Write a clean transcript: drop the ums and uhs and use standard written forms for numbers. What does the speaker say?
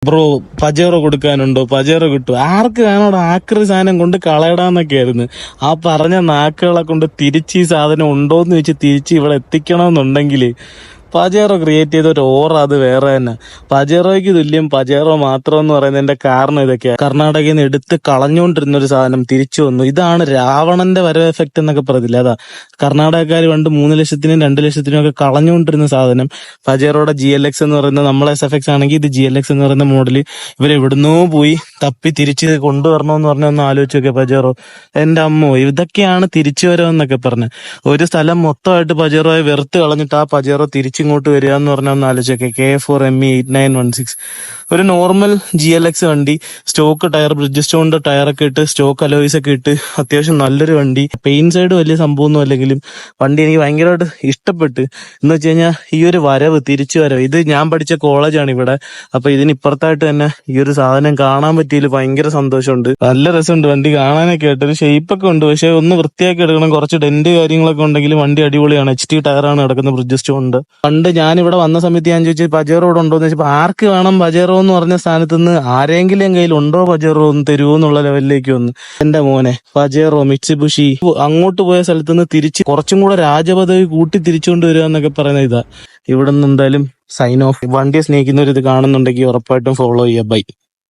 Bro Pajero കൊടുക്കാനുണ്ടോ, Pajero കിട്ടും, ആർക്ക് വേണോടാ ആക്രി സാധനം കൊണ്ട് കളയടാന്നൊക്കെ ആയിരുന്നു. ആ പറഞ്ഞ നാക്കുകളെ കൊണ്ട് തിരിച്ച് ഈ സാധനം ഉണ്ടോന്ന് വെച്ച് തിരിച്ച് ഇവിടെ എത്തിക്കണമെന്നുണ്ടെങ്കിൽ പജേറോ ക്രിയേറ്റ് ചെയ്ത ഒരു ഓറ അത് വേറെ തന്നെ. പജേറോയ്ക്ക് തുല്യം പജേറോ മാത്രം എന്ന് പറയുന്നതിന്റെ കാരണം ഇതൊക്കെയാ. കർണാടകയിൽ നിന്ന് എടുത്ത് കളഞ്ഞുകൊണ്ടിരുന്ന ഒരു സാധനം തിരിച്ചു വന്നു. ഇതാണ് രാവണന്റെ വരവ് എഫക്ട് എന്നൊക്കെ പറയത്തില്ല. അതാ കർണാടകക്കാർ പണ്ട് 3 ലക്ഷത്തിനും 2 ലക്ഷത്തിനും ഒക്കെ കളഞ്ഞുകൊണ്ടിരുന്ന സാധനം പജേറോയുടെ GLX എന്ന് പറയുന്ന നമ്മളെ SFX ആണെങ്കിൽ ഇത് GLX എന്ന് പറയുന്ന മോഡല് ഇവരെവിടുന്നോ പോയി തപ്പി തിരിച്ച് കൊണ്ടുവരണമെന്ന് പറഞ്ഞ ഒന്ന് ആലോചിച്ച് നോക്കിയ പജേറോ. എന്റെ അമ്മോ, ഇതൊക്കെയാണ് തിരിച്ചു വരവെന്നൊക്കെ പറഞ്ഞ് ഒരു സ്ഥലം മൊത്തമായിട്ട് പജേറോയെ വെറുത്ത് കളഞ്ഞിട്ട് ആ പജേറോ തിരിച്ചിങ്ങോട്ട് വരിക എന്ന് പറഞ്ഞാൽ ഒന്ന് ആലോചിച്ചൊക്കെ. KA4ME 8916 ഒരു നോർമൽ GLX വണ്ടി, സ്റ്റോക്ക് ടയർ, ബ്രിഡ്ജ് സ്റ്റോണിന്റെ ടയറൊക്കെ ഇട്ട് സ്റ്റോക്ക് അലോയ്സ് ഒക്കെ ഇട്ട് അത്യാവശ്യം നല്ലൊരു വണ്ടി. പെയിൻ സൈഡ് വലിയ സംഭവമൊന്നും അല്ലെങ്കിലും വണ്ടി എനിക്ക് ഭയങ്കരമായിട്ട് ഇഷ്ടപ്പെട്ട്. എന്ന് വെച്ച് കഴിഞ്ഞാൽ ഈ ഒരു വരവ്, തിരിച്ചു വരവ്, ഇത് ഞാൻ പഠിച്ച കോളേജാണ് ഇവിടെ. അപ്പൊ ഇതിനിപ്പുറത്തായിട്ട് തന്നെ ഈ ഒരു സാധനം കാണാൻ പറ്റിയതിൽ ഭയങ്കര സന്തോഷമുണ്ട്. നല്ല രസമുണ്ട് വണ്ടി കാണാനൊക്കെ ആയിട്ട്. ഒരു ഷേപ്പൊക്കെ ഉണ്ട്, പക്ഷെ ഒന്ന് വൃത്തിയാക്കി എടുക്കണം. കുറച്ച് ഡെന്റ് കാര്യങ്ങളൊക്കെ ഉണ്ടെങ്കിലും വണ്ടി അടിപൊളിയാണ്. HT ടയറാണ് കിടക്കുന്ന, ബ്രിഡ്ജ് സ്റ്റോൺ ഉണ്ട്. പണ്ട് ഞാനിവിടെ വന്ന സമയത്ത് ഞാൻ ചോദിച്ചു പജേറോ ഇവിടെ ഉണ്ടോ എന്ന് വെച്ചപ്പോൾ ആർക്ക് വേണം പജേറോ എന്ന് പറഞ്ഞ സ്ഥാനത്ത് നിന്ന് ആരെങ്കിലും കയ്യിൽ ഉണ്ടോ പജേറോ ഒന്ന് തരുമോ എന്നുള്ള ലെവലിലേക്ക് വന്നു. എന്റെ മോനെ, പജേറോ, മിറ്റ്സുബിഷി അങ്ങോട്ട് പോയ സ്ഥലത്ത് നിന്ന് തിരിച്ച് കുറച്ചും കൂടെ രാജപദവി കൂട്ടി തിരിച്ചുകൊണ്ട് വരിക എന്നൊക്കെ പറയുന്ന ഇതാ. ഇവിടെ നിന്ന് എന്തായാലും സൈൻ ഓഫ്. വണ്ടിയെ സ്നേഹിക്കുന്നവർ ഇത് കാണുന്നുണ്ടെങ്കിൽ ഉറപ്പായിട്ടും ഫോളോ ചെയ്യുക. ബൈ.